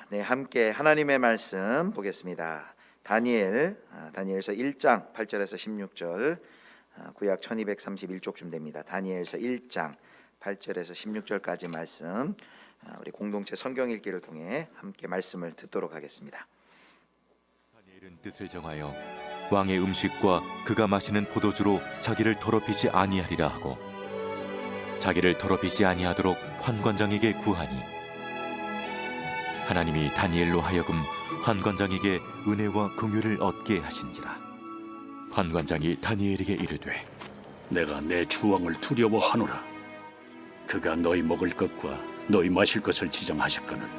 네, 함께 하나님의 말씀 보겠습니다. 다니엘서 1장 8절에서 16절, 구약 1231쪽쯤 됩니다. 다니엘서 1장 8절에서 16절까지 말씀, 우리 공동체 성경 읽기를 통해 함께 말씀을 듣도록 하겠습니다. 다니엘은 뜻을 정하여 왕의 음식과 그가 마시는 포도주로 자기를 더럽히지 아니하리라 하고, 자기를 더럽히지 아니하도록 환관장에게 구하니, 하나님이 다니엘로 하여금 환관장에게 은혜와 긍휼을 얻게 하신지라. 환관장이 다니엘에게 이르되, 내가 내 주왕을 두려워하노라. 그가 너희 먹을 것과 너희 마실 것을 지정하셨거늘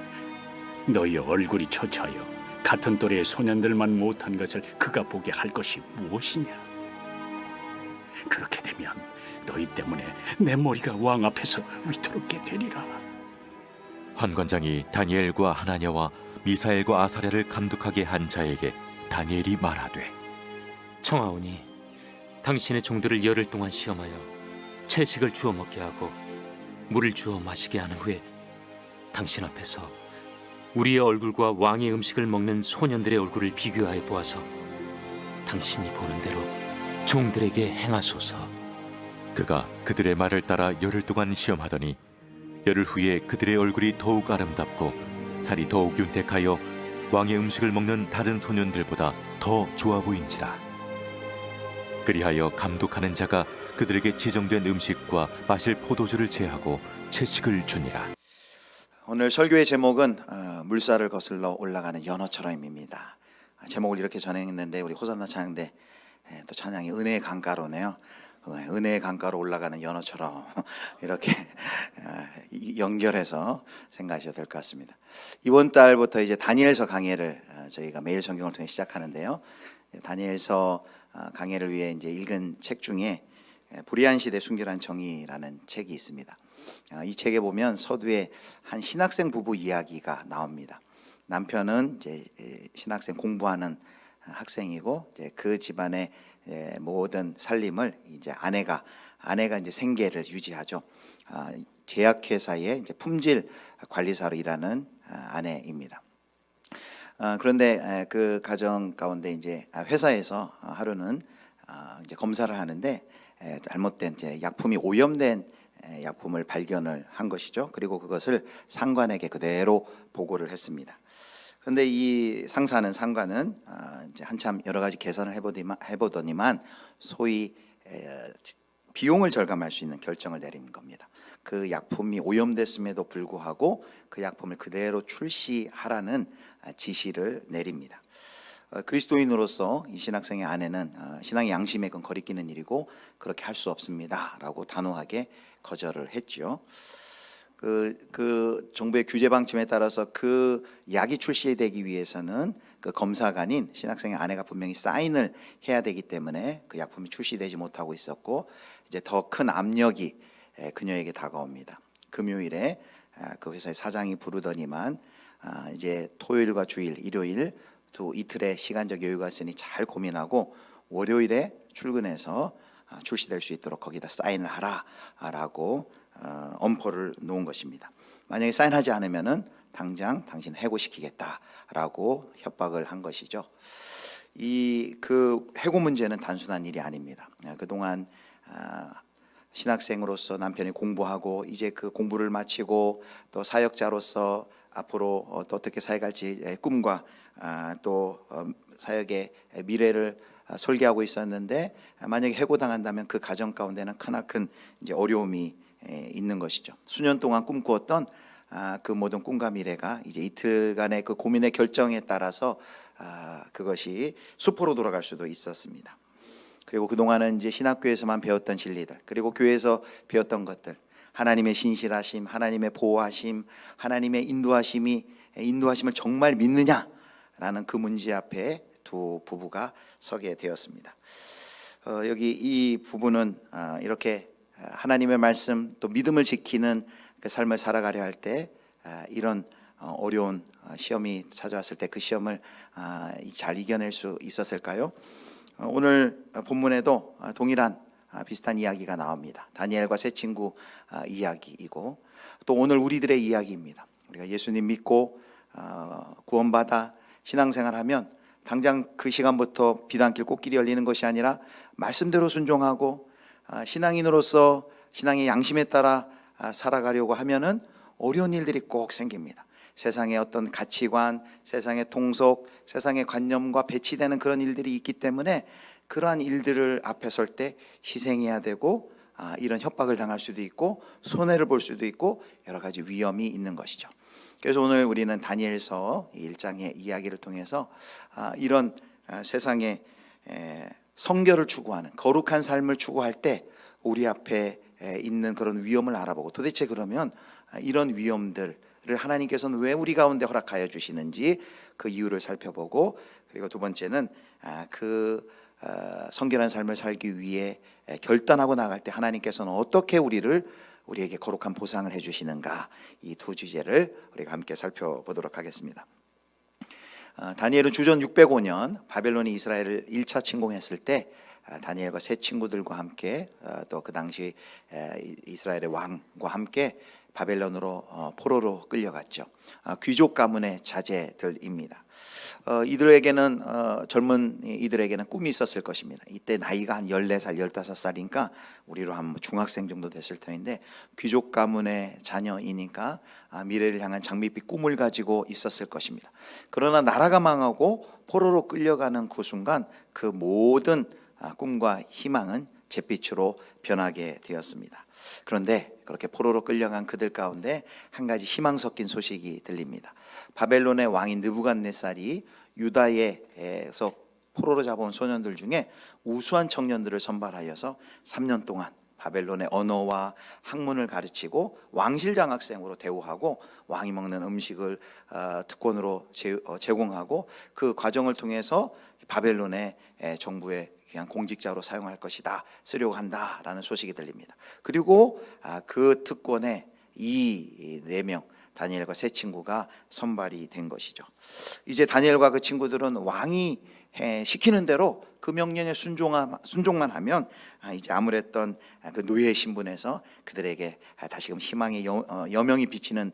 너희 얼굴이 처차하여 같은 또래의 소년들만 못한 것을 그가 보게 할 것이 무엇이냐? 그렇게 되면 너희 때문에 내 머리가 왕 앞에서 위태롭게 되리라. 환관장이 다니엘과 하나냐와 미사엘과 아사랴를 감독하게 한 자에게 다니엘이 말하되, 청하오니 당신의 종들을 열흘 동안 시험하여 채식을 주어 먹게 하고 물을 주어 마시게 한 후에 당신 앞에서 우리의 얼굴과 왕의 음식을 먹는 소년들의 얼굴을 비교하여 보아서 당신이 보는 대로 종들에게 행하소서. 그가 그들의 말을 따라 열흘 동안 시험하더니 열흘 후에 그들의 얼굴이 더욱 아름답고 살이 더욱 윤택하여 왕의 음식을 먹는 다른 소년들보다 더 좋아 보인지라. 그리하여 감독하는 자가 그들에게 지정된 음식과 마실 포도주를 제하고 채식을 주니라. 오늘 설교의 제목은 물살을 거슬러 올라가는 연어처럼입니다. 제목을 이렇게 전했는데 우리 호산나 찬양대 또 찬양이 은혜의 강가로네요. 은혜의 강가로 올라가는 연어처럼 이렇게 연결해서 생각하셔도 될 것 같습니다. 이번 달부터 이제 다니엘서 강해를 저희가 매일 성경을 통해 시작하는데요. 다니엘서 강해를 위해 이제 읽은 책 중에 불의한 시대 순결한 정의라는 책이 있습니다. 이 책에 보면 서두에 한 신학생 부부 이야기가 나옵니다. 남편은 이제 신학생 공부하는 학생이고 이제 그 집안의 모든 살림을 이제 아내가 이제 생계를 유지하죠. 제약회사의 이제 품질 관리사로 일하는 아내입니다. 그런데 그 가정 가운데 이제 회사에서 하루는 이제 검사를 하는데 잘못된 이제 약품이 오염된 약품을 발견을 한 것이죠. 그리고 그것을 상관에게 그대로 보고를 했습니다. 그런데 이 상관은 이제 한참 여러 가지 계산을 해보더니만 소위 비용을 절감할 수 있는 결정을 내리는 겁니다. 그 약품이 오염됐음에도 불구하고 그 약품을 그대로 출시하라는 지시를 내립니다. 그리스도인으로서 이 신학생의 아내는 신앙의 양심에 그건 거리끼는 일이고 그렇게 할 수 없습니다라고 단호하게 거절을 했죠. 그 정부의 규제 방침에 따라서 그 약이 출시되기 위해서는 그 검사관인 신학생의 아내가 분명히 사인을 해야 되기 때문에 그 약품이 출시되지 못하고 있었고, 이제 더 큰 압력이 그녀에게 다가옵니다. 금요일에 그 회사의 사장이 부르더니만 이제 토요일과 주일, 일요일 두 이틀의 시간적 여유가 있으니 잘 고민하고 월요일에 출근해서 출시될 수 있도록 거기다 사인을 하라라고 엄포를 놓은 것입니다. 만약에 사인하지 않으면은 당장 당신 해고시키겠다라고 협박을 한 것이죠. 그 해고 문제는 단순한 일이 아닙니다. 그동안 신학생으로서 남편이 공부하고 이제 그 공부를 마치고 또 사역자로서 앞으로 또 어떻게 사역할지 꿈과 또 사역의 미래를 설계하고 있었는데 만약에 해고당한다면 그 가정 가운데는 크나큰 이제 어려움이 있는 것이죠. 수년 동안 꿈꾸었던 그 모든 꿈과 미래가 이제 이틀간의 그 고민의 결정에 따라서 그것이 수포로 돌아갈 수도 있었습니다. 그리고 그동안은 이제 신학교에서만 배웠던 진리들, 그리고 교회에서 배웠던 것들, 하나님의 신실하심, 하나님의 보호하심, 하나님의 인도하심을 정말 믿느냐라는 그 문제 앞에 두 부부가 서게 되었습니다. 여기 이 부부는 이렇게 하나님의 말씀 또 믿음을 지키는 그 삶을 살아가려 할 때 이런 어려운 시험이 찾아왔을 때 그 시험을 잘 이겨낼 수 있었을까요? 오늘 본문에도 동일한 비슷한 이야기가 나옵니다. 다니엘과 세 친구 이야기이고 또 오늘 우리들의 이야기입니다. 우리가 예수님 믿고 구원받아 신앙생활하면 당장 그 시간부터 비단길 꽃길이 열리는 것이 아니라 말씀대로 순종하고 신앙인으로서 신앙의 양심에 따라 살아가려고 하면은 어려운 일들이 꼭 생깁니다. 세상의 어떤 가치관, 세상의 통속, 세상의 관념과 배치되는 그런 일들이 있기 때문에 그러한 일들을 앞에 설 때 희생해야 되고 이런 협박을 당할 수도 있고 손해를 볼 수도 있고 여러 가지 위험이 있는 것이죠. 그래서 오늘 우리는 다니엘서 1장의 이야기를 통해서 이런 세상의 성결을 추구하는 거룩한 삶을 추구할 때 우리 앞에 있는 그런 위험을 알아보고 도대체 그러면 이런 위험들을 하나님께서는 왜 우리 가운데 허락하여 주시는지 그 이유를 살펴보고, 그리고 두 번째는 그 성결한 삶을 살기 위해 결단하고 나갈 때 하나님께서는 어떻게 우리에게 거룩한 보상을 해주시는가, 이 두 주제를 우리가 함께 살펴보도록 하겠습니다. 다니엘은 주전 605년 바벨론이 이스라엘을 1차 침공했을 때 다니엘과 세 친구들과 함께 또 그 당시 이스라엘의 왕과 함께 바벨론으로 포로로 끌려갔죠. 귀족 가문의 자제들입니다. 이들에게는 젊은 이들에게는 꿈이 있었을 것입니다. 이때 나이가 한 14살, 15살이니까 우리로 한 중학생 정도 됐을 터인데 귀족 가문의 자녀이니까 미래를 향한 장밋빛 꿈을 가지고 있었을 것입니다. 그러나 나라가 망하고 포로로 끌려가는 그 순간 그 모든 꿈과 희망은 잿빛으로 변하게 되었습니다. 그런데 그렇게 포로로 끌려간 그들 가운데 한 가지 희망 섞인 소식이 들립니다. 바벨론의 왕인 느부갓네살이 유다에서 포로로 잡아온 소년들 중에 우수한 청년들을 선발하여서 3년 동안 바벨론의 언어와 학문을 가르치고 왕실 장학생으로 대우하고 왕이 먹는 음식을 특권으로 제공하고 그 과정을 통해서 바벨론의 정부의 귀한 공직자로 사용할 것이다, 쓰려고 한다라는 소식이 들립니다. 그리고 그 특권에 이 4명 다니엘과 세 친구가 선발이 된 것이죠. 이제 다니엘과 그 친구들은 왕이 시키는 대로 그 명령에 순종만 하면 이제 아무랬던 그 노예 신분에서 그들에게 다시금 희망의 여명이 비치는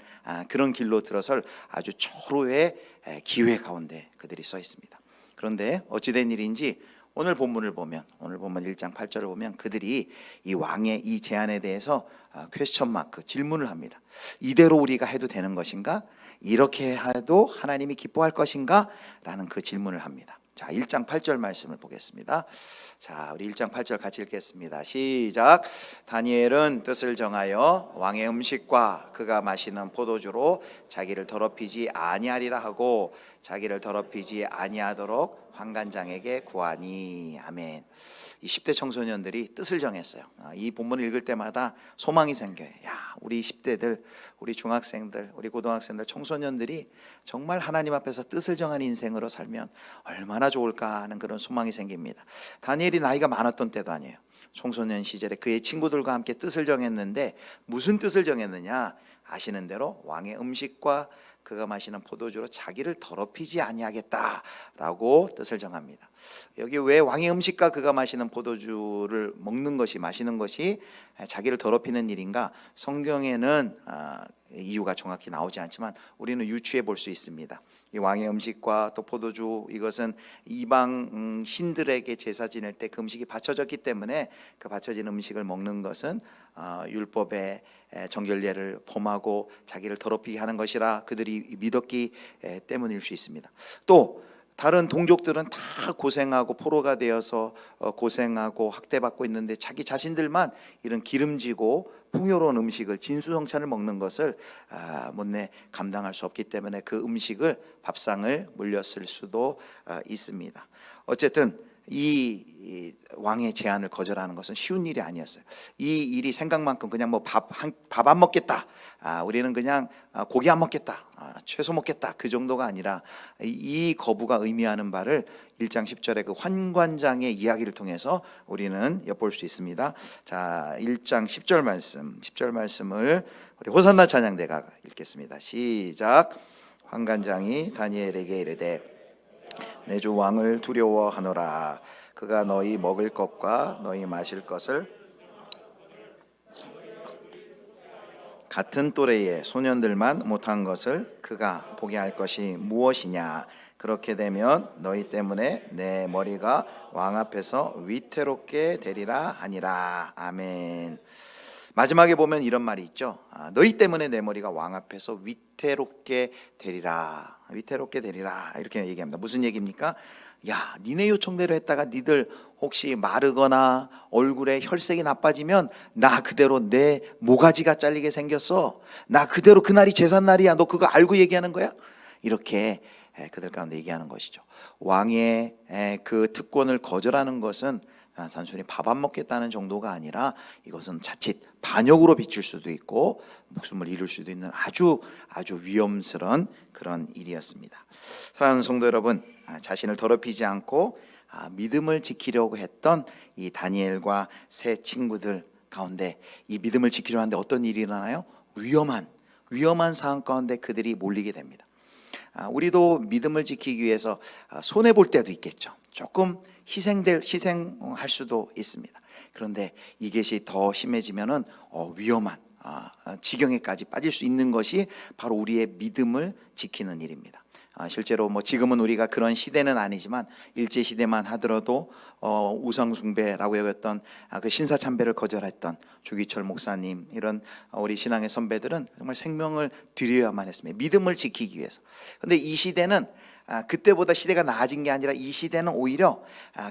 그런 길로 들어설 아주 초로의 기회 가운데 그들이 서 있습니다. 그런데 어찌된 일인지 오늘 본문 1장 8절을 보면 그들이 이 왕의 이 제안에 대해서 퀘스천 마크, 질문을 합니다. 이대로 우리가 해도 되는 것인가? 이렇게 해도 하나님이 기뻐할 것인가? 라는 그 질문을 합니다. 자, 1장 8절 말씀을 보겠습니다. 자, 우리 1장 8절 같이 읽겠습니다. 시작. 다니엘은 뜻을 정하여 왕의 음식과 그가 마시는 포도주로 자기를 더럽히지 아니하리라 하고 자기를 더럽히지 아니하도록 환관장에게 구하니. 아멘. 이 10대 청소년들이 뜻을 정했어요. 이 본문을 읽을 때마다 소망이 생겨요. 야, 우리 10대들, 우리 중학생들, 우리 고등학생들, 청소년들이 정말 하나님 앞에서 뜻을 정한 인생으로 살면 얼마나 좋을까 하는 그런 소망이 생깁니다. 다니엘이 나이가 많았던 때도 아니에요. 청소년 시절에 그의 친구들과 함께 뜻을 정했는데 무슨 뜻을 정했느냐? 아시는 대로 왕의 음식과 그가 마시는 포도주로 자기를 더럽히지 아니하겠다라고 뜻을 정합니다. 여기 왜 왕의 음식과 그가 마시는 포도주를 마시는 것이 자기를 더럽히는 일인가? 성경에는 이유가 정확히 나오지 않지만 우리는 유추해 볼 수 있습니다. 이 왕의 음식과 또 포도주, 이것은 이방 신들에게 제사 지낼 때 그 음식이 바쳐졌기 때문에 그 바쳐진 음식을 먹는 것은 율법의 정결례를 범하고 자기를 더럽히게 하는 것이라 그들이 믿었기 때문일 수 있습니다. 또 다른 동족들은 다 고생하고 포로가 되어서 고생하고 학대받고 있는데 자기 자신들만 이런 기름지고 풍요로운 음식을, 진수성찬을 먹는 것을 못내 감당할 수 없기 때문에 그 음식을, 밥상을 물렸을 수도 있습니다. 어쨌든 이 왕의 제안을 거절하는 것은 쉬운 일이 아니었어요. 이 일이 생각만큼 그냥 뭐 밥 안 먹겠다, 우리는 그냥 고기 안 먹겠다, 채소 먹겠다, 그 정도가 아니라 이 거부가 의미하는 바를 1장 10절의 그 환관장의 이야기를 통해서 우리는 엿볼 수 있습니다. 자, 1장 10절 말씀을 우리 호산나 찬양대가 읽겠습니다. 시작. 환관장이 다니엘에게 이르되 내 주 왕을 두려워하노라. 그가 너희 먹을 것과 너희 마실 것을 같은 또래의 소년들만 못한 것을 그가 보게 할 것이 무엇이냐. 그렇게 되면 너희 때문에 내 머리가 왕 앞에서 위태롭게 되리라 하니라. 아멘. 마지막에 보면 이런 말이 있죠. 너희 때문에 내 머리가 왕 앞에서 위태롭게 되리라. 위태롭게 되리라. 이렇게 얘기합니다. 무슨 얘기입니까? 야, 니네 요청대로 했다가 니들 혹시 마르거나 얼굴에 혈색이 나빠지면 나 그대로 내 모가지가 잘리게 생겼어. 나 그대로 그날이 제삿날이야. 너 그거 알고 얘기하는 거야? 이렇게 그들 가운데 얘기하는 것이죠. 왕의 그 특권을 거절하는 것은 단순히 밥 안 먹겠다는 정도가 아니라 이것은 자칫 반역으로 비칠 수도 있고 목숨을 잃을 수도 있는 아주 위험스러운 그런 일이었습니다. 사랑하는 성도 여러분, 자신을 더럽히지 않고 믿음을 지키려고 했던 이 다니엘과 세 친구들 가운데 이 믿음을 지키려 하는데 어떤 일이 일어나요? 위험한 상황 가운데 그들이 몰리게 됩니다. 우리도 믿음을 지키기 위해서 손해 볼 때도 있겠죠. 조금 희생할 수도 있습니다. 그런데 이것이 더 심해지면은 위험한 지경에까지 빠질 수 있는 것이 바로 우리의 믿음을 지키는 일입니다. 실제로 지금은 우리가 그런 시대는 아니지만 일제 시대만 하더라도 우상 숭배라고 여겼던 그 신사 참배를 거절했던 주기철 목사님, 이런 우리 신앙의 선배들은 정말 생명을 드려야만 했습니다. 믿음을 지키기 위해서. 그런데 이 시대는 그때보다 시대가 나아진 게 아니라 이 시대는 오히려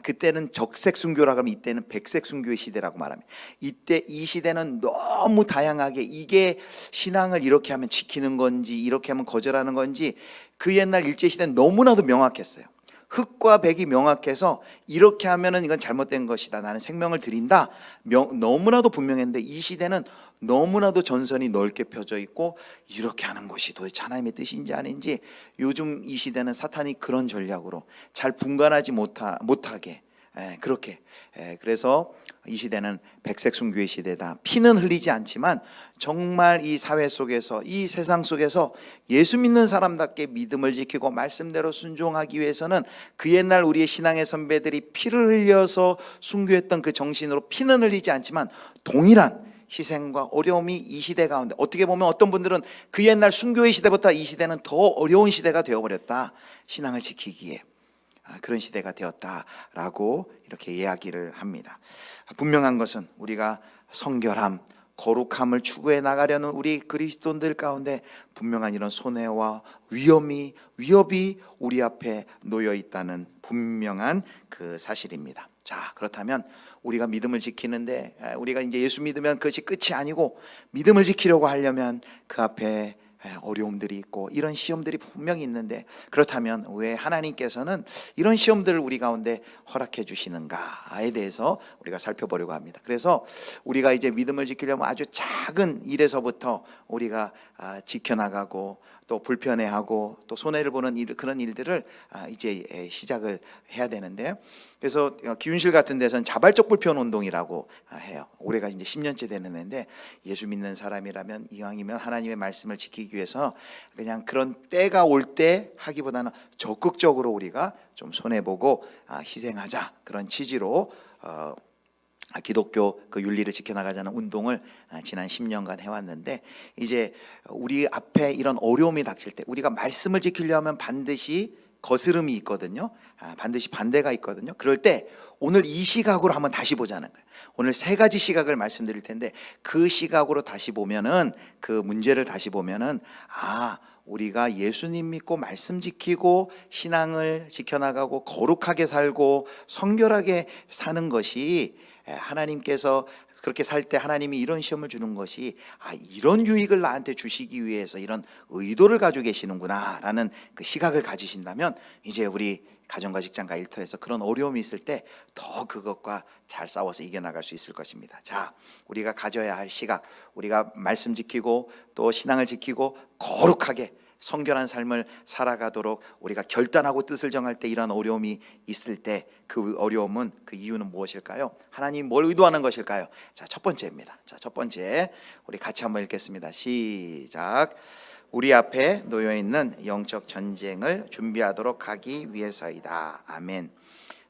그때는 적색 순교라고 하면 이때는 백색 순교의 시대라고 말합니다. 이때 이 시대는 너무 다양하게 이게 신앙을 이렇게 하면 지키는 건지 이렇게 하면 거절하는 건지 그 옛날 일제 시대는 너무나도 명확했어요. 흑과 백이 명확해서 이렇게 하면은 이건 잘못된 것이다. 나는 생명을 드린다. 너무나도 분명했는데 이 시대는 너무나도 전선이 넓게 펴져 있고 이렇게 하는 것이 도대체 하나님의 뜻인지 아닌지 요즘 이 시대는 사탄이 그런 전략으로 잘 분간하지 못하게 그렇게 그래서 이 시대는 백색 순교의 시대다. 피는 흘리지 않지만 정말 이 사회 속에서 이 세상 속에서 예수 믿는 사람답게 믿음을 지키고 말씀대로 순종하기 위해서는 그 옛날 우리의 신앙의 선배들이 피를 흘려서 순교했던 그 정신으로 피는 흘리지 않지만 동일한 희생과 어려움이 이 시대 가운데 어떻게 보면 어떤 분들은 그 옛날 순교의 시대보다 이 시대는 더 어려운 시대가 되어버렸다. 신앙을 지키기에 그런 시대가 되었다라고 이렇게 이야기를 합니다. 분명한 것은 우리가 성결함, 거룩함을 추구해 나가려는 우리 그리스도인들 가운데 분명한 이런 손해와 위협이 우리 앞에 놓여 있다는 분명한 그 사실입니다. 자, 그렇다면 우리가 믿음을 지키는데 우리가 이제 예수 믿으면 그것이 끝이 아니고 믿음을 지키려고 하려면 그 앞에 어려움들이 있고 이런 시험들이 분명히 있는데 그렇다면 왜 하나님께서는 이런 시험들을 우리 가운데 허락해 주시는가에 대해서 우리가 살펴보려고 합니다. 그래서 우리가 이제 믿음을 지키려면 아주 작은 일에서부터 우리가 지켜나가고 또 불편해하고 또 손해를 보는 그런 일들을 이제 시작을 해야 되는데 그래서 기운실 같은 데서는 자발적 불편 운동이라고 해요. 올해가 이제 10년째 되는 애인데 예수 믿는 사람이라면 이왕이면 하나님의 말씀을 지키기 위해서 그냥 그런 때가 올 때 하기보다는 적극적으로 우리가 좀 손해보고 희생하자 그런 취지로 기독교 그 윤리를 지켜나가자는 운동을 지난 10년간 해왔는데 이제 우리 앞에 이런 어려움이 닥칠 때 우리가 말씀을 지키려면 반드시 거스름이 있거든요. 반드시 반대가 있거든요. 그럴 때 오늘 이 시각으로 한번 다시 보자는 거예요. 오늘 세 가지 시각을 말씀드릴 텐데 그 시각으로 다시 보면은 그 문제를 다시 보면은 우리가 예수님 믿고 말씀 지키고 신앙을 지켜나가고 거룩하게 살고 성결하게 사는 것이 하나님께서 그렇게 살 때 하나님이 이런 시험을 주는 것이 이런 유익을 나한테 주시기 위해서 이런 의도를 가지고 계시는구나 라는 그 시각을 가지신다면 이제 우리 가정과 직장과 일터에서 그런 어려움이 있을 때 더 그것과 잘 싸워서 이겨나갈 수 있을 것입니다. 자, 우리가 가져야 할 시각, 우리가 말씀 지키고 또 신앙을 지키고 거룩하게 성결한 삶을 살아가도록 우리가 결단하고 뜻을 정할 때 이런 어려움이 있을 때 그 어려움은 그 이유는 무엇일까요? 하나님 뭘 의도하는 것일까요? 자, 첫 번째입니다. 자, 첫 번째 우리 같이 한번 읽겠습니다. 시작. 우리 앞에 놓여 있는 영적 전쟁을 준비하도록 하기 위해서이다. 아멘.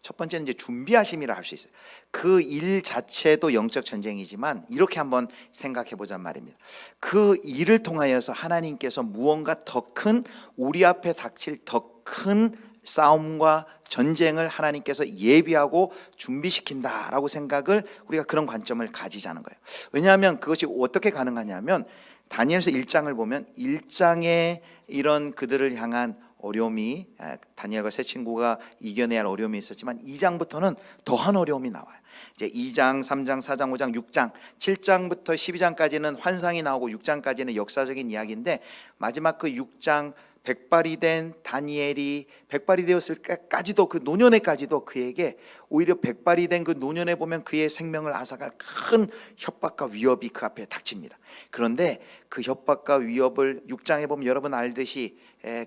첫 번째는 이제 준비하심이라 할 수 있어요. 그 일 자체도 영적 전쟁이지만 이렇게 한번 생각해 보자는 말입니다. 그 일을 통하여서 하나님께서 무언가 더 큰, 우리 앞에 닥칠 더 큰 싸움과 전쟁을 하나님께서 예비하고 준비시킨다라고 생각을, 우리가 그런 관점을 가지자는 거예요. 왜냐하면 그것이 어떻게 가능하냐면 다니엘서 1장을 보면 1장에 이런 그들을 향한 어려움이, 다니엘과 세 친구가 이겨내야 할 어려움이 있었지만 2장부터는 더한 어려움이 나와요. 이제 2장, 3장, 4장, 5장, 6장, 7장부터 12장까지는 환상이 나오고 6장까지는 역사적인 이야기인데, 마지막 그 6장 백발이 된 다니엘이 백발이 되었을 때까지도, 그 노년에까지도 그에게 오히려 백발이 된 그 노년에 보면 그의 생명을 앗아갈 큰 협박과 위협이 그 앞에 닥칩니다. 그런데 그 협박과 위협을 6장에 보면 여러분 알듯이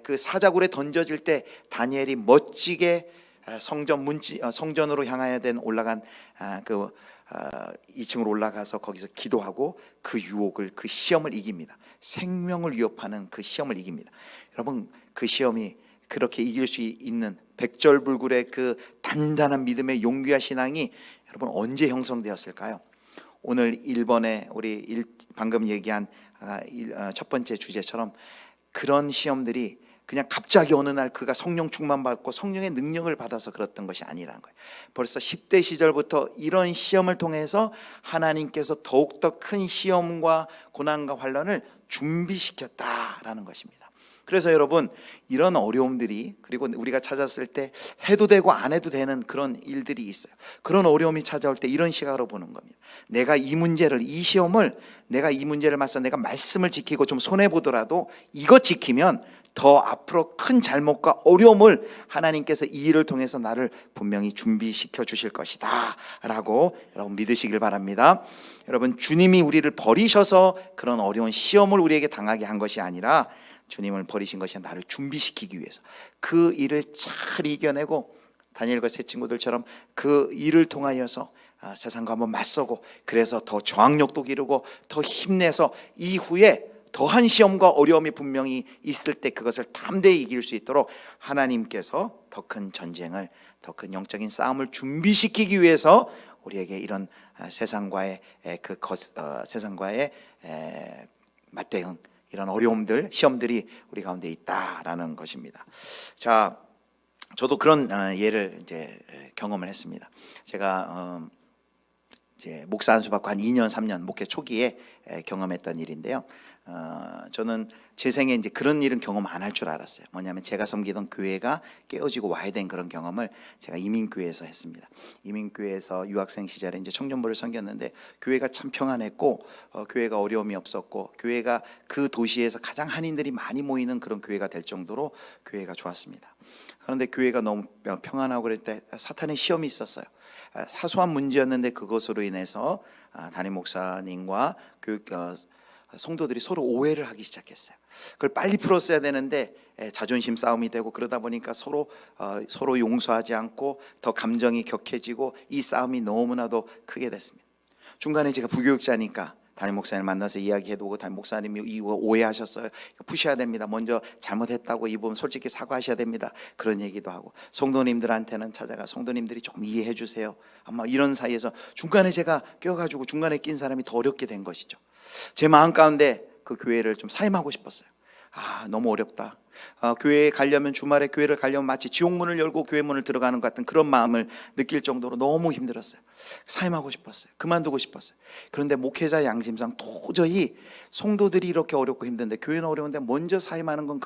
그 사자굴에 던져질 때 다니엘이 멋지게 성전으로 향하여 올라간 2층으로 올라가서 거기서 기도하고 그 유혹을, 그 시험을 이깁니다. 생명을 위협하는 그 시험을 이깁니다. 여러분, 그 시험이 그렇게 이길 수 있는 백절불굴의 그 단단한 믿음의 용기와 신앙이 여러분 언제 형성되었을까요? 오늘 1번에 우리 방금 얘기한 첫 번째 주제처럼 그런 시험들이 그냥 갑자기 어느 날 그가 성령 충만받고 성령의 능력을 받아서 그랬던 것이 아니라는 거예요. 벌써 10대 시절부터 이런 시험을 통해서 하나님께서 더욱더 큰 시험과 고난과 환난을 준비시켰다라는 것입니다. 그래서 여러분, 이런 어려움들이, 그리고 우리가 찾았을 때 해도 되고 안 해도 되는 그런 일들이 있어요. 그런 어려움이 찾아올 때 이런 시각으로 보는 겁니다. 내가 이 문제를, 이 시험을, 내가 이 문제를 맞서 내가 말씀을 지키고 좀 손해보더라도 이거 지키면 더 앞으로 큰 잘못과 어려움을 하나님께서 이 일을 통해서 나를 분명히 준비시켜 주실 것이다 라고 여러분 믿으시길 바랍니다. 여러분, 주님이 우리를 버리셔서 그런 어려운 시험을 우리에게 당하게 한 것이 아니라 주님을 버리신 것이 나를 준비시키기 위해서, 그 일을 잘 이겨내고 다니엘과 세 친구들처럼 그 일을 통하여서 세상과 한번 맞서고, 그래서 더 저항력도 기르고 더 힘내서 이후에 더한 시험과 어려움이 분명히 있을 때 그것을 담대히 이길 수 있도록 하나님께서 더 큰 전쟁을, 더 큰 영적인 싸움을 준비시키기 위해서 우리에게 이런 세상과의 맞대응, 이런 어려움들, 시험들이 우리 가운데 있다라는 것입니다. 자, 저도 그런 예를 이제 경험을 했습니다. 제가 이제 목사 안수 받고 한 2년 3년 목회 초기에 경험했던 일인데요. 저는 제 생에 이제 그런 일은 경험 안 할 줄 알았어요. 뭐냐면 제가 섬기던 교회가 깨어지고 와야 된 그런 경험을 제가 이민교회에서 했습니다. 이민교회에서 유학생 시절에 이제 청년부를 섬겼는데 교회가 참 평안했고, 교회가 어려움이 없었고, 교회가 그 도시에서 가장 한인들이 많이 모이는 그런 교회가 될 정도로 교회가 좋았습니다. 그런데 교회가 너무 평안하고 그럴 때 사탄의 시험이 있었어요. 사소한 문제였는데 그것으로 인해서 담임 목사님과 성도들이 서로 오해를 하기 시작했어요. 그걸 빨리 풀었어야 되는데 자존심 싸움이 되고, 그러다 보니까 서로 용서하지 않고 더 감정이 격해지고 이 싸움이 너무나도 크게 됐습니다. 중간에 제가 부교육자니까 담임 목사님을 만나서 이야기해보고, 담임 목사님이 이거 오해하셨어요, 푸셔야 됩니다, 먼저 잘못했다고 이 부분 솔직히 사과하셔야 됩니다, 그런 얘기도 하고, 성도님들한테는 찾아가 성도님들이 좀 이해해 주세요, 아마 이런 사이에서 중간에 제가 껴가지고 중간에 낀 사람이 더 어렵게 된 것이죠. 제 마음 가운데 그 교회를 좀 사임하고 싶었어요. 너무 어렵다. 교회에 가려면, 주말에 교회를 가려면 마치 지옥문을 열고 교회 문을 들어가는 것 같은 그런 마음을 느낄 정도로 너무 힘들었어요. 사임하고 싶었어요. 그만두고 싶었어요. 그런데 목회자 양심상 도저히 성도들이 이렇게 어렵고 힘든데, 교회는 어려운데 먼저 사임하는 건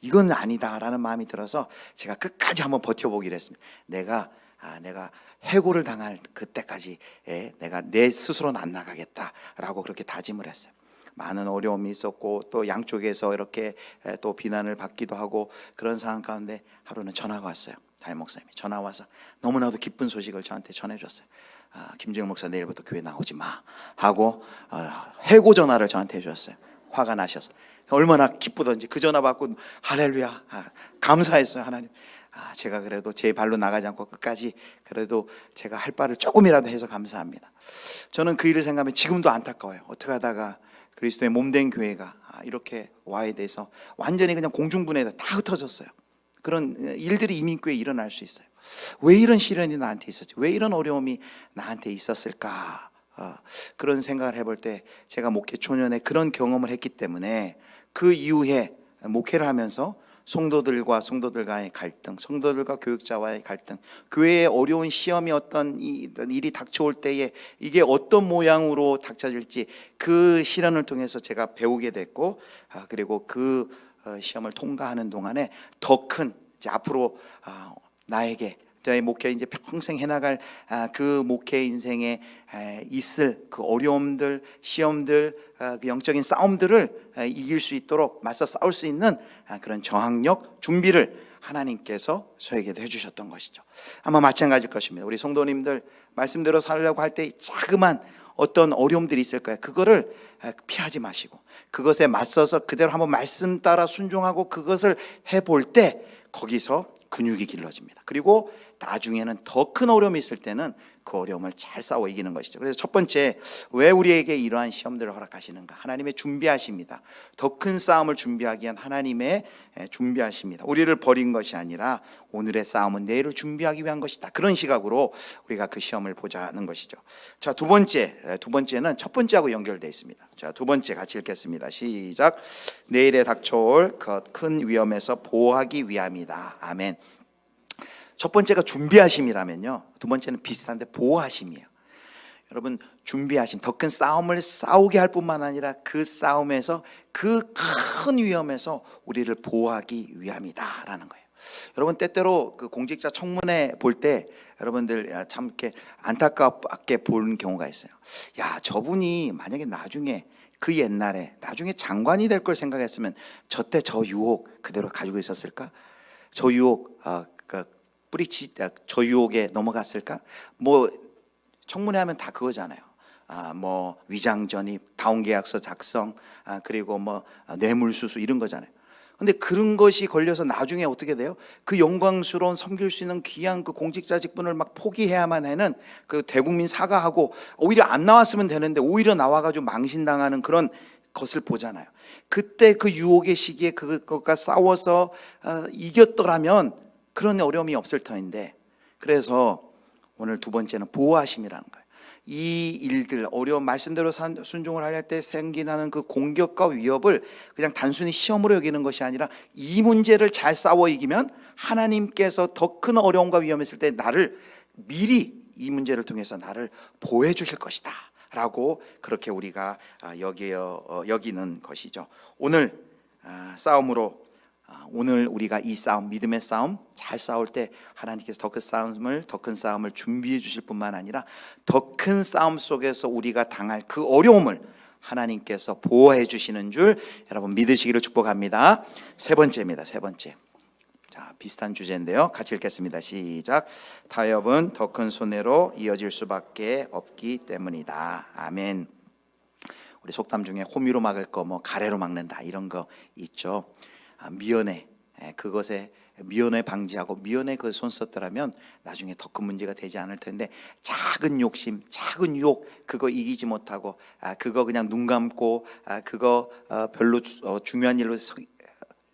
이건 아니다라는 마음이 들어서 제가 끝까지 한번 버텨보기로 했습니다. 내가 해고를 당할 그때까지 내가 내 스스로는 안 나가겠다라고 그렇게 다짐을 했어요. 많은 어려움이 있었고, 또 양쪽에서 이렇게 또 비난을 받기도 하고, 그런 상황 가운데 하루는 전화가 왔어요. 담임 목사님이 전화 와서 너무나도 기쁜 소식을 저한테 전해줬어요. 김정일 목사 내일부터 교회 나오지 마 하고 해고 전화를 저한테 해주셨어요. 화가 나셔서 얼마나 기쁘던지 그 전화 받고 할렐루야, 감사했어요. 하나님, 제가 그래도 제 발로 나가지 않고 끝까지 그래도 제가 할 바를 조금이라도 해서 감사합니다. 저는 그 일을 생각하면 지금도 안타까워요. 어떻게 하다가 그리스도의 몸된 교회가 이렇게 와야 돼서 완전히 그냥 공중분해다 다 흩어졌어요. 그런 일들이 이민교회에 일어날 수 있어요. 왜 이런 시련이 나한테 있었지? 왜 이런 어려움이 나한테 있었을까? 그런 생각을 해볼 때 제가 목회 초년에 그런 경험을 했기 때문에 그 이후에 목회를 하면서 성도들과 성도들과의 갈등, 성도들과 교육자와의 갈등, 교회에 어려운 시험이 어떤 일이 닥쳐올 때에 이게 어떤 모양으로 닥쳐질지 그 시련을 통해서 제가 배우게 됐고, 그리고 그 시험을 통과하는 동안에 더 큰 앞으로 나에게 저의 목회 이제 평생 해나갈 그 목회 인생에 있을 그 어려움들, 시험들, 그 영적인 싸움들을 이길 수 있도록 맞서 싸울 수 있는 그런 저항력, 준비를 하나님께서 저에게도 해주셨던 것이죠. 아마 마찬가지일 것입니다. 우리 성도님들 말씀대로 살려고 할 때 자그만 어떤 어려움들이 있을 거예요. 그거를 피하지 마시고 그것에 맞서서 그대로 한번 말씀 따라 순종하고 그것을 해볼 때 거기서 근육이 길러집니다. 그리고 나중에는 더 큰 어려움이 있을 때는 그 어려움을 잘 싸워 이기는 것이죠. 그래서 첫 번째, 왜 우리에게 이러한 시험들을 허락하시는가? 하나님의 준비하십니다. 더 큰 싸움을 준비하기 위한 하나님의 준비하십니다. 우리를 버린 것이 아니라 오늘의 싸움은 내일을 준비하기 위한 것이다. 그런 시각으로 우리가 그 시험을 보자는 것이죠. 자, 두 번째는 첫 번째하고 연결되어 있습니다. 자, 두 번째 같이 읽겠습니다. 시작. 내일에 닥쳐올 그 큰 위험에서 보호하기 위함이다. 아멘. 첫 번째가 준비하심이라면요, 두 번째는 비슷한데 보호하심이에요. 여러분, 준비하심, 더 큰 싸움을 싸우게 할 뿐만 아니라 그 싸움에서 그 큰 위험에서 우리를 보호하기 위함이다라는 거예요. 여러분, 때때로 그 공직자 청문회 볼 때 여러분들 참 이렇게 안타깝게 보는 경우가 있어요. 야, 저분이 만약에 나중에 그 옛날에 나중에 장관이 될 걸 생각했으면 저때 저 유혹 그대로 가지고 있었을까? 저 유혹 저 유혹에 넘어갔을까? 뭐 청문회 하면 다 그거잖아요. 뭐 위장 전입, 다운계약서 작성, 그리고 뭐 뇌물수수 이런 거잖아요. 근데 그런 것이 걸려서 나중에 어떻게 돼요? 그 영광스러운 섬길 수 있는 귀한 그 공직자 직분을 막 포기해야만 하는 그 대국민 사과하고 오히려 안 나왔으면 되는데 오히려 나와가지고 망신당하는 그런 것을 보잖아요. 그때 그 유혹의 시기에 그것과 싸워서 이겼더라면 그런 어려움이 없을 터인데, 그래서 오늘 두 번째는 보호하심이라는 거예요. 이 일들, 어려운 말씀대로 순종을 할 때 생기는 그 공격과 위협을 그냥 단순히 시험으로 여기는 것이 아니라 이 문제를 잘 싸워 이기면 하나님께서 더 큰 어려움과 위험이 있을 때 나를 미리 이 문제를 통해서 나를 보호해 주실 것이다 라고 그렇게 우리가 여기는 것이죠. 오늘 싸움으로 오늘 우리가 이 싸움, 믿음의 싸움 잘 싸울 때 하나님께서 더 큰 싸움을 준비해 주실 뿐만 아니라 더 큰 싸움 속에서 우리가 당할 그 어려움을 하나님께서 보호해 주시는 줄 여러분 믿으시기를 축복합니다. 세 번째입니다. 세 번째. 자, 비슷한 주제인데요. 같이 읽겠습니다. 시작. 타협은 더 큰 손해로 이어질 수밖에 없기 때문이다. 아멘. 우리 속담 중에 호미로 막을 거 뭐 가래로 막는다 이런 거 있죠. 미연에 그것에 미연에 방지하고 미연에 그 손 썼더라면 나중에 더 큰 문제가 되지 않을 텐데 작은 욕심, 작은 유혹 그거 이기지 못하고 그거 그냥 눈 감고 그거 별로 중요한 일로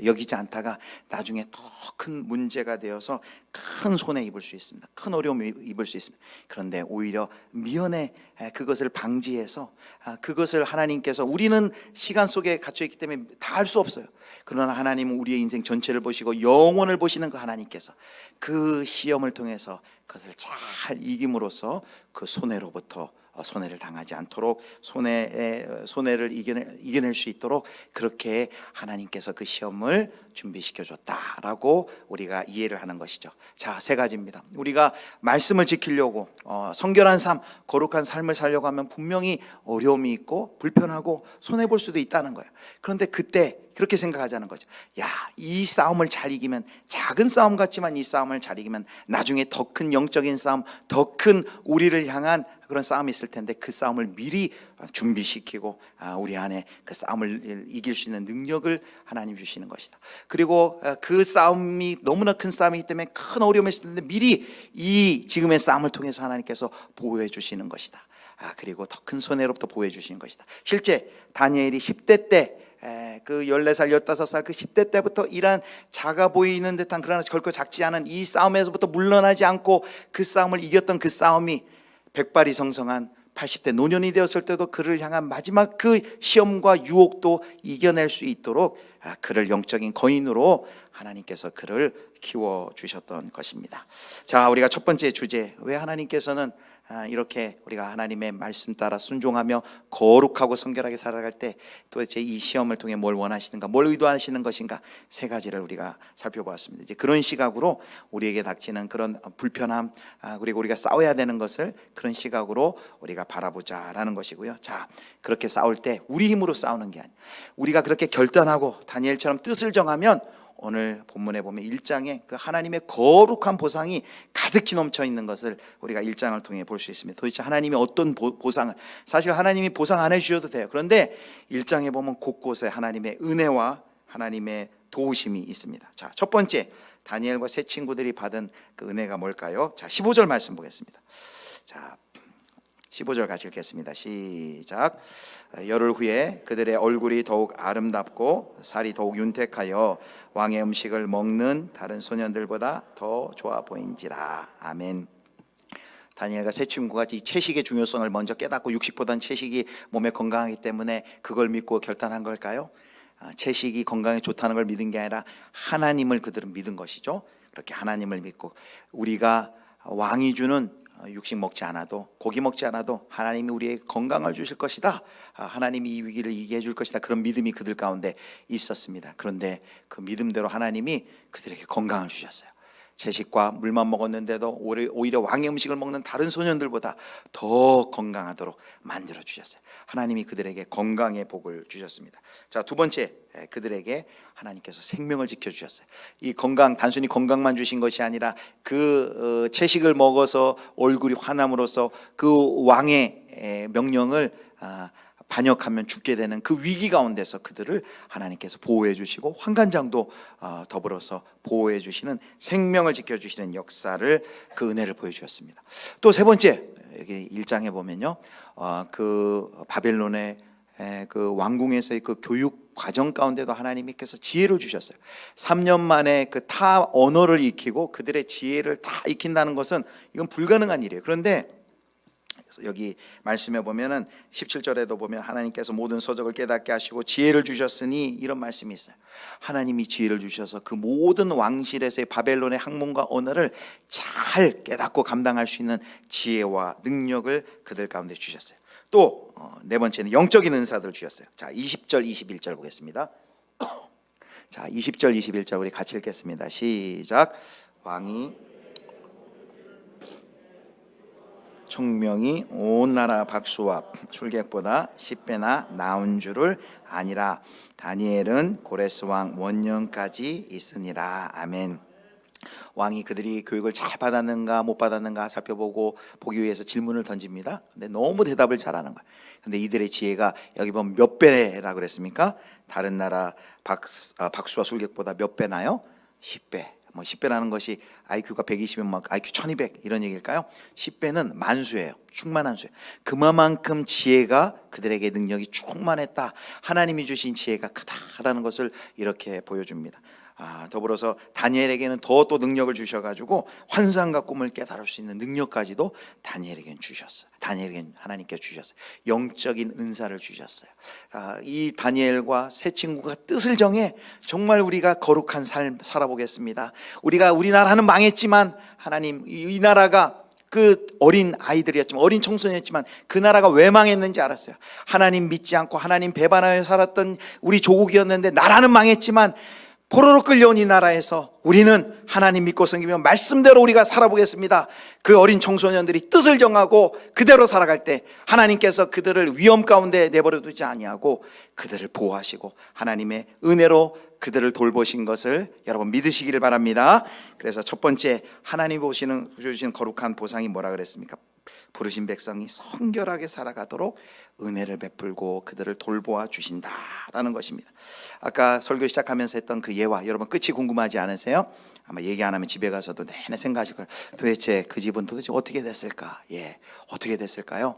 여기지 않다가 나중에 더 큰 문제가 되어서 큰 손해 입을 수 있습니다. 큰 어려움을 입을 수 있습니다. 그런데 오히려 미연에 그것을 방지해서 그것을 하나님께서, 우리는 시간 속에 갇혀 있기 때문에 다 할 수 없어요. 그러나 하나님은 우리의 인생 전체를 보시고 영원을 보시는 그 하나님께서 그 시험을 통해서 그것을 잘 이김으로써 그 손해로부터 손해를 당하지 않도록 손해를 이겨낼 수 있도록 그렇게 하나님께서 그 시험을 준비시켜 줬다라고 우리가 이해를 하는 것이죠. 자, 세 가지입니다. 우리가 말씀을 지키려고 성결한 삶, 거룩한 삶을 살려고 하면 분명히 어려움이 있고 불편하고 손해 볼 수도 있다는 거예요. 그런데 그때 그렇게 생각하자는 거죠. 야, 이 싸움을 잘 이기면, 작은 싸움 같지만 이 싸움을 잘 이기면 나중에 더 큰 영적인 싸움, 더 큰 우리를 향한 그런 싸움이 있을 텐데 그 싸움을 미리 준비시키고 우리 안에 그 싸움을 이길 수 있는 능력을 하나님 주시는 것이다. 그리고 그 싸움이 너무나 큰 싸움이기 때문에 큰 어려움이 있을 텐데 미리 이 지금의 싸움을 통해서 하나님께서 보호해 주시는 것이다. 그리고 더 큰 손해로부터 보호해 주시는 것이다. 실제 다니엘이 10대 때 그 14살, 15살, 그 10대 때부터 이러한 작아 보이는 듯한 그러나 결코 작지 않은 이 싸움에서부터 물러나지 않고 그 싸움을 이겼던 그 싸움이 백발이 성성한 80대 노년이 되었을 때도 그를 향한 마지막 그 시험과 유혹도 이겨낼 수 있도록 그를 영적인 거인으로 하나님께서 그를 키워주셨던 것입니다. 자, 우리가 첫 번째 주제, 왜 하나님께서는 이렇게 우리가 하나님의 말씀 따라 순종하며 거룩하고 성결하게 살아갈 때 도대체 이 시험을 통해 뭘 원하시는가, 뭘 의도하시는 것인가, 세 가지를 우리가 살펴보았습니다. 이제 그런 시각으로 우리에게 닥치는 그런 불편함, 그리고 우리가 싸워야 되는 것을 그런 시각으로 우리가 바라보자라는 것이고요. 자, 그렇게 싸울 때 우리 힘으로 싸우는 게 아니에요. 우리가 그렇게 결단하고 다니엘처럼 뜻을 정하면 오늘 본문에 보면 1장에 그 하나님의 거룩한 보상이 가득히 넘쳐 있는 것을 우리가 1장을 통해 볼 수 있습니다. 도대체 하나님이 어떤 보상을, 사실 하나님이 보상 안 해주셔도 돼요. 그런데 1장에 보면 곳곳에 하나님의 은혜와 하나님의 도우심이 있습니다. 자, 첫 번째, 다니엘과 세 친구들이 받은 그 은혜가 뭘까요? 자, 15절 말씀 보겠습니다. 자, 15절 같이 읽겠습니다. 시작. 열흘 후에 그들의 얼굴이 더욱 아름답고 살이 더욱 윤택하여 왕의 음식을 먹는 다른 소년들보다 더 좋아 보인지라. 아멘. 다니엘과 세 친구가 이 채식의 중요성을 먼저 깨닫고 육식보다는 채식이 몸에 건강하기 때문에 그걸 믿고 결단한 걸까요? 채식이 건강에 좋다는 걸 믿은 게 아니라 하나님을 그들은 믿은 것이죠. 그렇게 하나님을 믿고 우리가 왕이 주는 육식 먹지 않아도, 고기 먹지 않아도 하나님이 우리에게 건강을 주실 것이다, 하나님이 이 위기를 이기게 해줄 것이다, 그런 믿음이 그들 가운데 있었습니다. 그런데 그 믿음대로 하나님이 그들에게 건강을 주셨어요. 채식과 물만 먹었는데도 오히려 왕의 음식을 먹는 다른 소년들보다 더 건강하도록 만들어 주셨어요. 하나님이 그들에게 건강의 복을 주셨습니다. 자, 두 번째, 그들에게 하나님께서 생명을 지켜주셨어요. 이 건강, 단순히 건강만 주신 것이 아니라 그 채식을 먹어서 얼굴이 환함으로써 그 왕의 명령을 반역하면 죽게 되는 그 위기 가운데서 그들을 하나님께서 보호해 주시고 환관장도 더불어서 보호해 주시는, 생명을 지켜주시는 역사를, 그 은혜를 보여주셨습니다. 또 세 번째, 여기 1장에 보면요, 그 바벨론의 그 왕궁에서의 그 교육 과정 가운데도 하나님께서 지혜를 주셨어요. 3년 만에 그 타 언어를 익히고 그들의 지혜를 다 익힌다는 것은 이건 불가능한 일이에요. 그런데 여기 말씀에 보면은 17절에도 보면 하나님께서 모든 서적을 깨닫게 하시고 지혜를 주셨으니, 이런 말씀이 있어요. 하나님이 지혜를 주셔서 그 모든 왕실에서의 바벨론의 학문과 언어를 잘 깨닫고 감당할 수 있는 지혜와 능력을 그들 가운데 주셨어요. 또 네 번째는 영적인 은사들을 주셨어요. 자, 20절 21절 보겠습니다. 자, 20절 21절 우리 같이 읽겠습니다. 시작. 왕이 총명이 온 나라 박수와 술객보다 10배나 나은 줄을 아니라 다니엘은 고레스 왕 원년까지 있으니라. 아멘. 왕이 그들이 교육을 잘 받았는가 못 받았는가 살펴보고 보기 위해서 질문을 던집니다. 근데 너무 대답을 잘하는 거예요. 근데 이들의 지혜가 여기 보면 몇 배라고 그랬습니까? 다른 나라 박수와 술객보다 몇 배나요? 10배. 뭐 10배라는 것이 IQ가 120이면 막 IQ 1200 이런 얘기일까요? 10배는 만수예요. 충만한 수예요. 그만큼 지혜가, 그들에게 능력이 충만했다, 하나님이 주신 지혜가 크다라는 것을 이렇게 보여줍니다. 더불어서 다니엘에게는 더 또 능력을 주셔가지고 환상과 꿈을 깨달을 수 있는 능력까지도 다니엘에게는 주셨어요. 다니엘에게는 하나님께 주셨어요. 영적인 은사를 주셨어요. 이 다니엘과 세 친구가 뜻을 정해 정말 우리가 거룩한 삶 살아보겠습니다. 우리나라는 망했지만 하나님, 이 나라가 그 어린 아이들이었지만, 어린 청소년이었지만 그 나라가 왜 망했는지 알았어요. 하나님 믿지 않고 하나님 배반하여 살았던 우리 조국이었는데 나라는 망했지만 포로로 끌려온 이 나라에서 우리는 하나님 믿고 섬기며 말씀대로 우리가 살아보겠습니다. 그 어린 청소년들이 뜻을 정하고 그대로 살아갈 때 하나님께서 그들을 위험 가운데 내버려 두지 아니하고 그들을 보호하시고 하나님의 은혜로 그들을 돌보신 것을 여러분 믿으시기를 바랍니다. 그래서 첫 번째, 하나님이 주시는 거룩한 보상이 뭐라 그랬습니까? 부르신 백성이 성결하게 살아가도록 은혜를 베풀고 그들을 돌보아 주신다라는 것입니다. 아까 설교 시작하면서 했던 그 예화, 여러분 끝이 궁금하지 않으세요? 아마 얘기 안 하면 집에 가서도 내내 생각하실 거예요. 도대체 그 집은 도대체 어떻게 됐을까? 어떻게 됐을까요?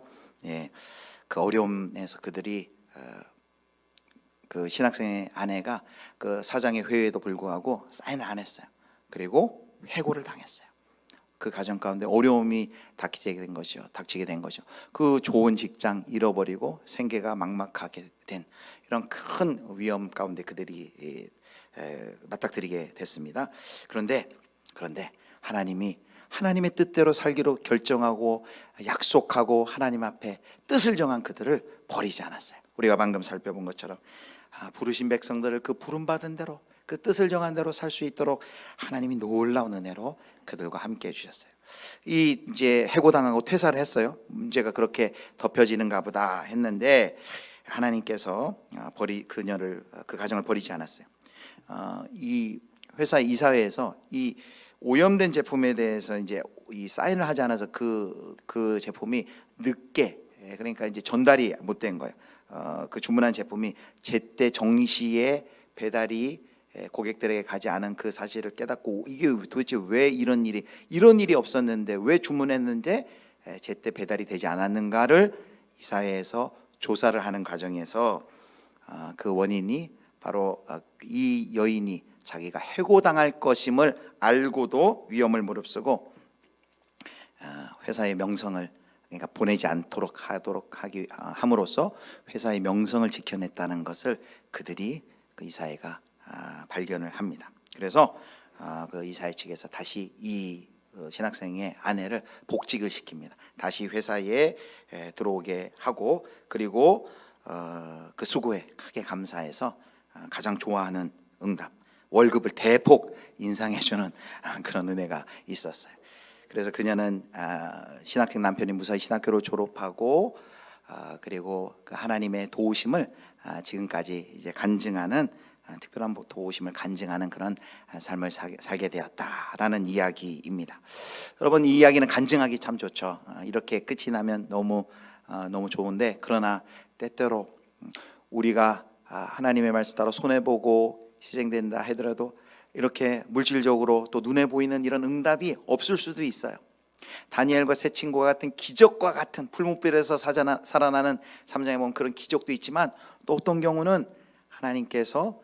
그 어려움에서 그들이 그 신학생의 아내가 그 사장의 회의에도 불구하고 사인을 안 했어요. 그리고 해고를 당했어요. 그 가정 가운데 어려움이 닥치게 된 거죠. 그 좋은 직장 잃어버리고 생계가 막막하게 된 이런 큰 위험 가운데 그들이 맞닥뜨리게 됐습니다. 그런데 하나님이 하나님의 뜻대로 살기로 결정하고 약속하고 하나님 앞에 뜻을 정한 그들을 버리지 않았어요. 우리가 방금 살펴본 것처럼 부르신 백성들을 그 부름받은 대로 그 뜻을 정한 대로 살 수 있도록 하나님이 놀라운 은혜로 그들과 함께 해주셨어요. 이제 해고당하고 퇴사를 했어요. 문제가 그렇게 덮여지는가 보다 했는데 하나님께서 그 가정을 버리지 않았어요. 이 회사 이사회에서 이 오염된 제품에 대해서 이제 이 사인을 하지 않아서 그 제품이 늦게, 그러니까 이제 전달이 못 된 거예요. 그 주문한 제품이 제때 정시에 배달이 고객들에게 가지 않은 그 사실을 깨닫고 이게 도대체 왜 이런 일이 없었는데 왜 주문했는데 제때 배달이 되지 않았는가를 이사회에서 조사를 하는 과정에서 그 원인이 바로 이 여인이 자기가 해고당할 것임을 알고도 위험을 무릅쓰고 회사의 명성을, 그러니까 보내지 않도록 함으로써 회사의 명성을 지켜냈다는 것을 그들이 그 이사회가 발견을 합니다. 그래서 그 이사회 측에서 다시 이 신학생의 아내를 복직을 시킵니다. 다시 회사에 들어오게 하고, 그리고 그 수고에 크게 감사해서 가장 좋아하는 응답, 월급을 대폭 인상해주는 그런 은혜가 있었어요. 그래서 그녀는 신학생 남편이 무사히 신학교를 졸업하고 그리고 그 하나님의 도우심을 지금까지 이제 간증하는, 특별한 도우심을 간증하는 그런 삶을 살게 되었다라는 이야기입니다. 여러분, 이 이야기는 간증하기 참 좋죠. 이렇게 끝이 나면 너무 좋은데, 그러나 때때로 우리가 하나님의 말씀 따라 손해보고 희생된다 하더라도 이렇게 물질적으로 또 눈에 보이는 이런 응답이 없을 수도 있어요. 다니엘과 세 친구와 같은 기적과 같은 풀무불에서 살아나는 3장에 보면 그런 기적도 있지만, 또 어떤 경우는 하나님께서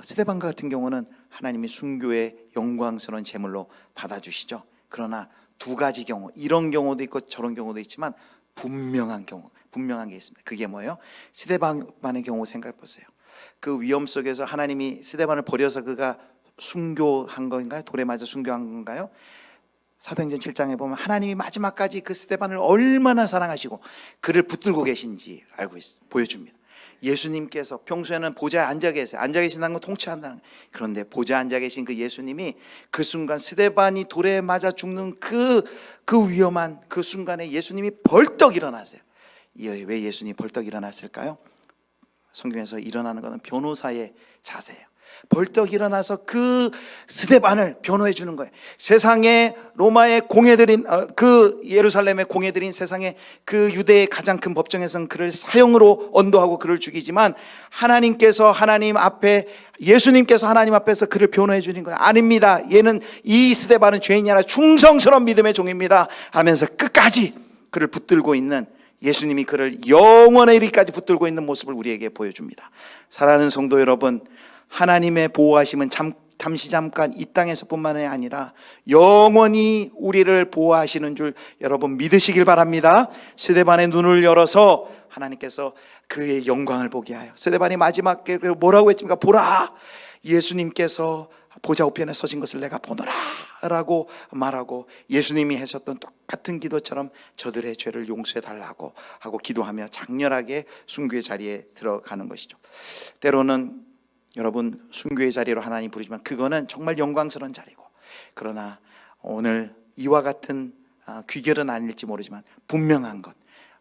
스데반과 같은 경우는 하나님이 순교의 영광스러운 제물로 받아주시죠. 그러나 두 가지 경우, 이런 경우도 있고 저런 경우도 있지만 분명한 게 있습니다. 그게 뭐예요? 스데반의 경우 생각해 보세요. 그 위험 속에서 하나님이 스데반을 버려서 그가 순교한 건가요? 돌에 맞아 순교한 건가요? 사도행전 7장에 보면 하나님이 마지막까지 그 스데반을 얼마나 사랑하시고 그를 붙들고 계신지 보여줍니다. 예수님께서 평소에는 보좌에 앉아 계세요. 앉아 계신다는 건 통치한다는 거예요. 그런데 보좌에 앉아 계신 그 예수님이 그 순간 스데반이 돌에 맞아 죽는 그 위험한 그 순간에 예수님이 벌떡 일어나세요. 왜 예수님이 벌떡 일어났을까요? 성경에서 일어나는 것은 변호사의 자세예요. 벌떡 일어나서 그 스데반을 변호해 주는 거예요. 세상에 로마의 공회들인 그 예루살렘의 공회들인 세상에 그 유대의 가장 큰 법정에서는 그를 사형으로 언도하고 그를 죽이지만 예수님께서 하나님 앞에서 그를 변호해 주는 거예요. 아닙니다. 이 스데반은 죄인이 아니라 충성스러운 믿음의 종입니다 하면서 끝까지 그를 붙들고 있는, 예수님이 그를 영원에 이르기까지 붙들고 있는 모습을 우리에게 보여줍니다. 사랑하는 성도 여러분, 하나님의 보호하심은 잠깐 이 땅에서뿐만이 아니라 영원히 우리를 보호하시는 줄 여러분 믿으시길 바랍니다. 스데반의 눈을 열어서 하나님께서 그의 영광을 보게 하여, 스데반이 마지막에 뭐라고 했습니까? 보라, 예수님께서 보좌 우편에 서신 것을 내가 보노라 라고 말하고, 예수님이 하셨던 똑같은 기도처럼 저들의 죄를 용서해 달라고 하고 기도하며 장렬하게 순교의 자리에 들어가는 것이죠. 때로는 여러분, 순교의 자리로 하나님 부르지만 그거는 정말 영광스러운 자리고, 그러나 오늘 이와 같은 귀결은 아닐지 모르지만 분명한 것,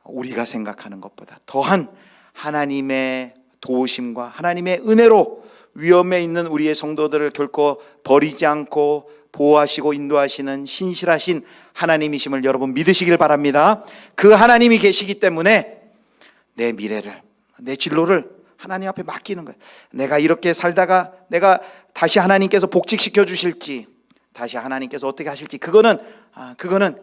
우리가 생각하는 것보다 더한 하나님의 도우심과 하나님의 은혜로 위험에 있는 우리의 성도들을 결코 버리지 않고 보호하시고 인도하시는 신실하신 하나님이심을 여러분 믿으시길 바랍니다. 그 하나님이 계시기 때문에 내 미래를, 내 진로를 하나님 앞에 맡기는 거예요. 내가 이렇게 살다가 내가 다시 하나님께서 복직시켜 주실지, 다시 하나님께서 어떻게 하실지 그거는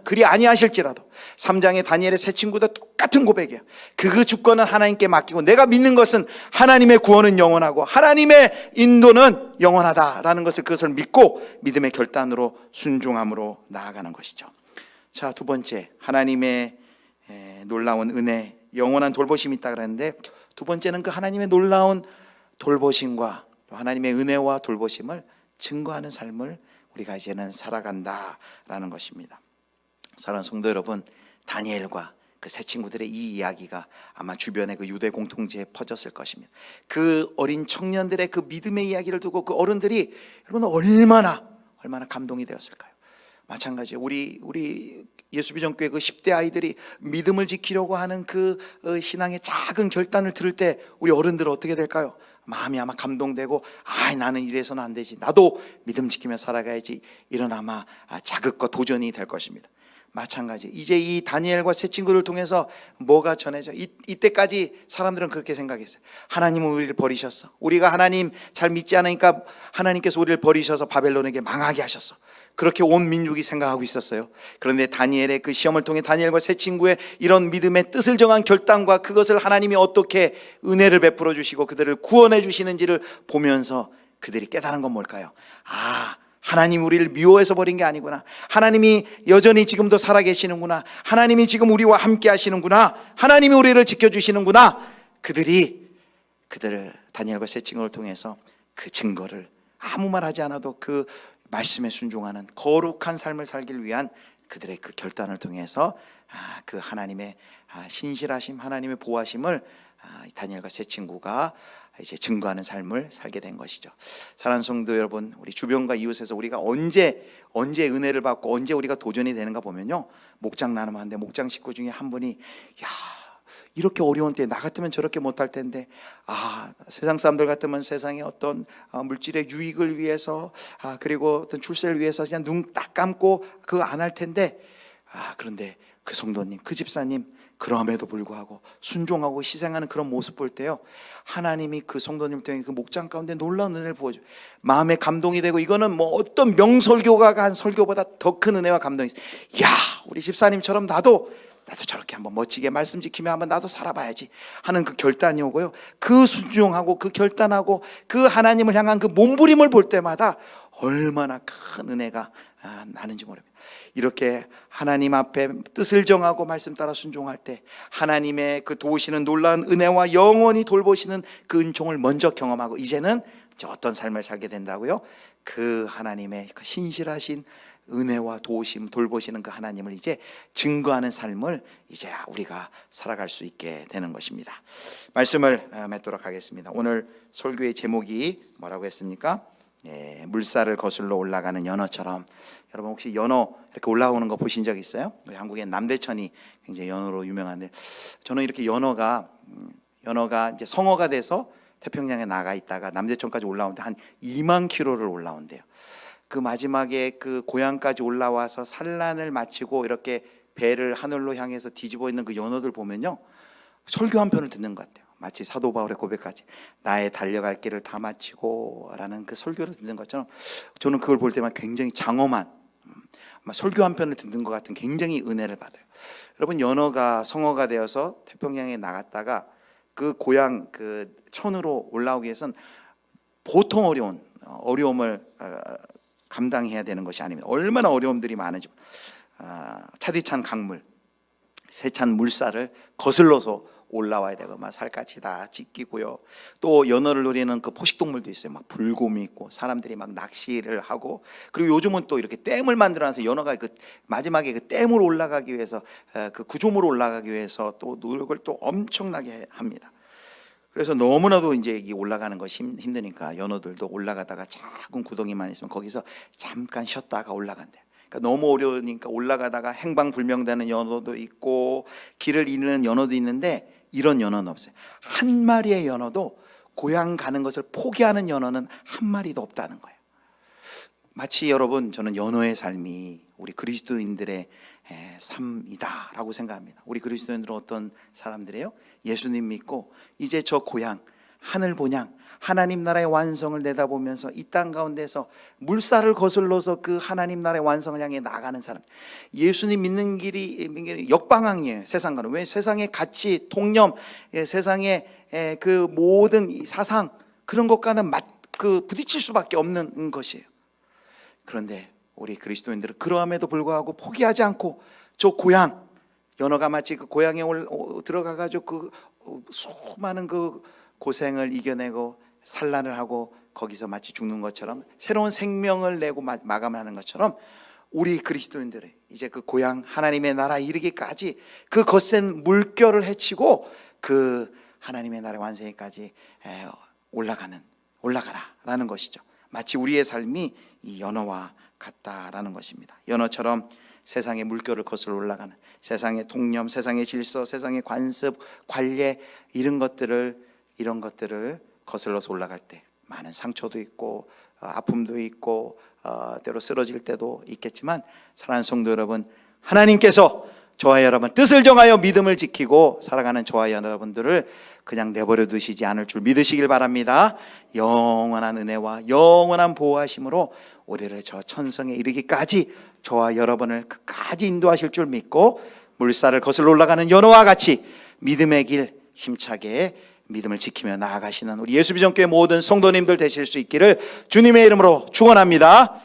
그리 아니하실지라도 3장의 다니엘의 세 친구도 똑같은 고백이에요. 그 주권은 하나님께 맡기고 내가 믿는 것은 하나님의 구원은 영원하고 하나님의 인도는 영원하다라는 것을 그것을 믿고 믿음의 결단으로 순종함으로 나아가는 것이죠. 자, 두 번째, 하나님의 놀라운 은혜, 영원한 돌보심이 있다 그랬는데 두 번째는 그 하나님의 놀라운 돌보심과 또 하나님의 은혜와 돌보심을 증거하는 삶을 우리가 이제는 살아간다라는 것입니다. 사랑하는 성도 여러분, 다니엘과 그 세 친구들의 이 이야기가 아마 주변의 그 유대 공동체에 퍼졌을 것입니다. 그 어린 청년들의 그 믿음의 이야기를 두고 그 어른들이 여러분 얼마나 감동이 되었을까요? 마찬가지예요. 우리 예수비전교회 그 10대 아이들이 믿음을 지키려고 하는 그 신앙의 작은 결단을 들을 때 우리 어른들은 어떻게 될까요? 마음이 아마 감동되고 나는 이래서는 안 되지, 나도 믿음 지키며 살아가야지, 이런 아마 자극과 도전이 될 것입니다. 마찬가지, 이제 이 다니엘과 세 친구를 통해서 뭐가 전해져? 이때까지 사람들은 그렇게 생각했어요. 하나님은 우리를 버리셨어. 우리가 하나님 잘 믿지 않으니까 하나님께서 우리를 버리셔서 바벨론에게 망하게 하셨어. 그렇게 온 민족이 생각하고 있었어요. 그런데 다니엘의 그 시험을 통해 다니엘과 세 친구의 이런 믿음의 뜻을 정한 결단과 그것을 하나님이 어떻게 은혜를 베풀어 주시고 그들을 구원해 주시는지를 보면서 그들이 깨달은 건 뭘까요? 하나님 우리를 미워해서 버린 게 아니구나. 하나님이 여전히 지금도 살아계시는구나. 하나님이 지금 우리와 함께 하시는구나. 하나님이 우리를 지켜주시는구나. 그들을 다니엘과 세 친구를 통해서 그 증거를 아무 말 하지 않아도 그 말씀에 순종하는 거룩한 삶을 살기 위한 그들의 그 결단을 통해서 그 하나님의 신실하심, 하나님의 보호하심을 다니엘과 세 친구가 이제 증거하는 삶을 살게 된 것이죠. 사랑하는 성도 여러분, 우리 주변과 이웃에서 우리가 언제 은혜를 받고 언제 우리가 도전이 되는가 보면요, 목장 나눔하는데 목장 식구 중에 한 분이 이렇게 어려운 때에 나 같으면 저렇게 못할 텐데 세상 사람들 같으면 세상의 어떤 물질의 유익을 위해서 그리고 어떤 출세를 위해서 그냥 눈 딱 감고 그거 안 할 텐데 그런데 그 성도님, 그 집사님 그럼에도 불구하고 순종하고 희생하는 그런 모습 볼 때요, 하나님이 그 성도님 통해 그 목장 가운데 놀라운 은혜를 부어줘요. 마음에 감동이 되고 이거는 뭐 어떤 명설교가가 한 설교보다 더 큰 은혜와 감동이 있어요. 우리 집사님처럼 나도 저렇게 한번 멋지게 말씀 지키며 한번 나도 살아봐야지 하는 그 결단이 오고요, 그 순종하고 그 결단하고 그 하나님을 향한 그 몸부림을 볼 때마다 얼마나 큰 은혜가 나는지 모릅니다. 이렇게 하나님 앞에 뜻을 정하고 말씀 따라 순종할 때 하나님의 그 도우시는 놀라운 은혜와 영원히 돌보시는 그 은총을 먼저 경험하고 이제는 어떤 삶을 살게 된다고요? 그 하나님의 그 신실하신 은혜와 도우심, 돌보시는 그 하나님을 이제 증거하는 삶을 이제 우리가 살아갈 수 있게 되는 것입니다. 말씀을 맺도록 하겠습니다. 오늘 설교의 제목이 뭐라고 했습니까? 물살을 거슬러 올라가는 연어처럼. 여러분 혹시 연어 이렇게 올라오는 거 보신 적 있어요? 우리 한국엔 남대천이 굉장히 연어로 유명한데, 저는 이렇게 연어가 이제 성어가 돼서 태평양에 나가 있다가 남대천까지 올라오는데 한 2만 킬로를 올라온대요. 그 마지막에 그 고향까지 올라와서 산란을 마치고 이렇게 배를 하늘로 향해서 뒤집어 있는 그 연어들 보면요, 설교 한 편을 듣는 것 같아요. 마치 사도 바울의 고백까지 나의 달려갈 길을 다 마치고 라는 그 설교를 듣는 것처럼 저는 그걸 볼 때만 굉장히 장엄한 설교 한 편을 듣는 것 같은 굉장히 은혜를 받아요. 여러분, 연어가 성어가 되어서 태평양에 나갔다가 그 고향 그 천으로 올라오기 위해서는 보통 어려움을 감당해야 되는 것이 아닙니다. 얼마나 어려움들이 많은지, 차디찬 강물, 세찬 물살을 거슬러서 올라와야 되고 막 살갗이 다 찢기고요. 또 연어를 노리는 그 포식동물도 있어요. 막 불곰이 있고 사람들이 막 낚시를 하고, 그리고 요즘은 또 이렇게 댐을 만들어놔서 연어가 그 마지막에 그 댐으로 올라가기 위해서 그 구조물로 올라가기 위해서 또 노력을 또 엄청나게 합니다. 그래서 너무나도 이제 이 올라가는 것이 힘드니까 연어들도 올라가다가 작은 구덩이만 있으면 거기서 잠깐 쉬었다가 올라간대. 그러니까 너무 어려우니까 올라가다가 행방불명되는 연어도 있고 길을 잃는 연어도 있는데, 이런 연어는 없어요. 한 마리의 연어도 고향 가는 것을 포기하는 연어는 한 마리도 없다는 거예요. 마치 여러분, 저는 연어의 삶이 우리 그리스도인들의 삶이다라고 생각합니다. 우리 그리스도인들은 어떤 사람들이에요? 예수님 믿고 이제 저 고향 하늘 본향 하나님 나라의 완성을 내다보면서 이 땅 가운데서 물살을 거슬러서 그 하나님 나라의 완성을 향해 나가는 사람, 예수님 믿는 길이 역방향이에요. 세상과는. 왜? 세상의 가치, 통념, 세상의 그 모든 이 사상, 그런 것과는 부딪힐 수밖에 없는 것이에요. 그런데 우리 그리스도인들은 그러함에도 불구하고 포기하지 않고 저 고향, 연어가 마치 그 고향에 들어가가지고 그 수많은 그 고생을 이겨내고 산란을 하고 거기서 마치 죽는 것처럼 새로운 생명을 내고 마감을 하는 것처럼, 우리 그리스도인들의 이제 그 고향 하나님의 나라에 이르기까지 그 거센 물결을 헤치고 그 하나님의 나라의 완성에까지 올라가라라는 것이죠. 마치 우리의 삶이 이 연어와 같다라는 것입니다. 연어처럼 세상의 물결을 거슬러 올라가는, 세상의 통념, 세상의 질서, 세상의 관습, 관례, 이런 것들을 거슬러서 올라갈 때 많은 상처도 있고 아픔도 있고 때로 쓰러질 때도 있겠지만, 사랑하는 성도 여러분, 하나님께서 저와 여러분 뜻을 정하여 믿음을 지키고 살아가는 저와 여러분들을 그냥 내버려 두시지 않을 줄 믿으시길 바랍니다. 영원한 은혜와 영원한 보호하심으로 우리를 저 천성에 이르기까지 저와 여러분을 끝까지 인도하실 줄 믿고, 물살을 거슬러 올라가는 연어와 같이 믿음의 길 힘차게 믿음을 지키며 나아가시는 우리 예수비전교회 모든 성도님들 되실 수 있기를 주님의 이름으로 축원합니다.